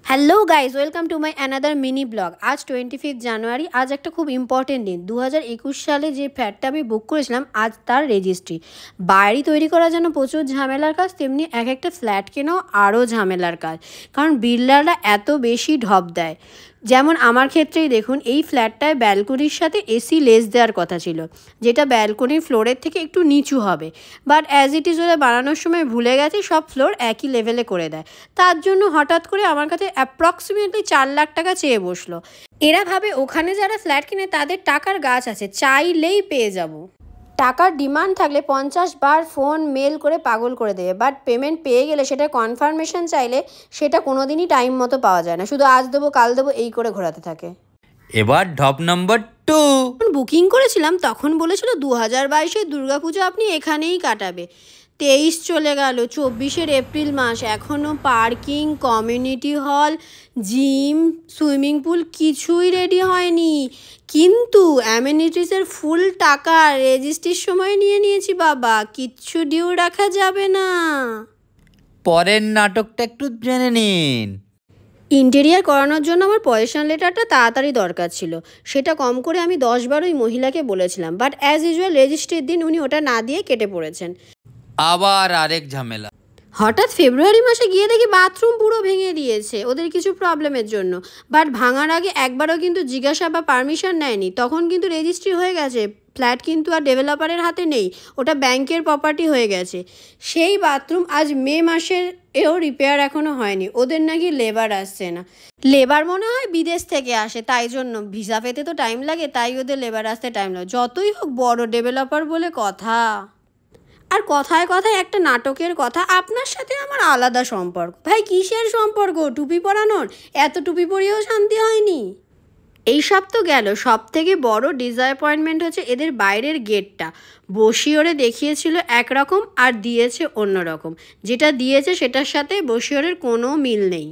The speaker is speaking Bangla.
Hello guys, welcome to my another mini blog. আজ 25 জানুয়ারি। আজ একটা খুব ইম্পর্টেন্ট দিন। 2021 সালে যে ফ্ল্যাটটা আমি বুক করেছিলাম, আজ তার রেজিস্ট্রি। বাড়ি তৈরি করা যেন প্রচুর ঝামেলার কাজ, তেমনি এক একটা ফ্ল্যাট কেনাও আরও ঝামেলার কাজ, কারণ বিল্ডাররা এত বেশি ঢপ দেয়। যেমন আমার ক্ষেত্রেই দেখুন, এই ফ্ল্যাটটায় ব্যালকনির সাথে এসি লেস দেওয়ার কথা ছিল, যেটা ব্যালকনির ফ্লোরের থেকে একটু নিচু হবে, বাট অ্যাজ ইট ইজ ওরা বানানোর সময় ভুলে গেছে সব ফ্লোর একই লেভেলে করে দেয়। তার জন্য হঠাৎ করে আমার কাছে অ্যাপ্রক্সিমেটলি 4 লাখ টাকা চেয়ে বসলো। এরা ভাবে ওখানে যারা ফ্ল্যাট কিনে তাদের টাকার গাছ আছে, চাইলেই পেয়ে যাব। টাকার ডিমান্ড থাকলে 50 বার ফোন মেল করে পাগল করে দেবে, বাট পেমেন্ট পেয়ে গেলে সেটা কনফার্মেশন চাইলে সেটা কোনোদিনই টাইম মতো পাওয়া যায় না, শুধু আজ দেবো কাল দেবো এই করে ঘোরাতে থাকে। এবার ঢপ নাম্বার 2। বুকিং করেছিলাম তখন বলেছিল 2022-এর দুর্গাপুজো আপনি এখানেই কাটাবে। 23 চলে গেল, 24-এর এপ্রিল মাস, এখনও parking, community hall, gym, swimming pool কিছুই রেডি হয়নি। কিন্তু অ্যামেনিটিসের ফুল টাকা রেজিস্ট্রির সময় নিয়ে নিয়েছি বাবা, কিচ্ছু ডিউ রাখা যাবে না। পরের নাটকটা একটু জেনে নিন। ইন্টেরিয়ার করানোর জন্য আমার পজিশন লেটারটা তাড়াতাড়ি দরকার ছিল, সেটা কম করে আমি 10 বার ওই মহিলাকে বলেছিলাম, বাট অ্যাজ ইউজুয়াল রেজিস্ট্রির দিন উনি ওটা না দিয়ে কেটে পড়েছেন। আবার আরেক ঝামেলা। হঠাৎ ফেব্রুয়ারি মাসে গিয়ে দেখি বাথরুম পুরো ভেঙে দিয়েছে ওদের কিছু প্রবলেমের জন্য, বাট ভাঙার আগে একবারও কিন্তু জিজ্ঞাসা বা পারমিশন নেয়নি। তখন কিন্তু রেজিস্ট্রি হয়ে গেছে, ফ্ল্যাট কিন্তু আর ডেভেলপারের হাতে নেই, ওটা ব্যাংকের প্রপার্টি হয়ে গেছে। সেই বাথরুম আজ মে মাসের এও রিপেয়ার এখনও হয়নি। ওদের নাকি লেবার আসছে না, লেবার মনে হয় বিদেশ থেকে আসে, তাই জন্য ভিসা পেতে তো টাইম লাগে, তাই ওদের লেবার আসতে টাইম লাগে। যতই হোক বড় ডেভেলপার বলে কথা। আর কথায় কথায় একটা নাটকের কথা, আপনার সাথে আমার আলাদা সম্পর্ক। ভাই কিসের সম্পর্ক? টুপি পরানোর? এত টুপি পরিয়েও শান্তি হয়নি। এইসব তো গেল, সব থেকে বড় ডিসঅ্যাপয়েন্টমেন্ট হচ্ছে এদের বাইরের গেটটা। বসিওরে দেখিয়েছিল একরকম আর দিয়েছে অন্যরকম, যেটা দিয়েছে সেটার সাথে বসিওরের কোনো মিল নেই।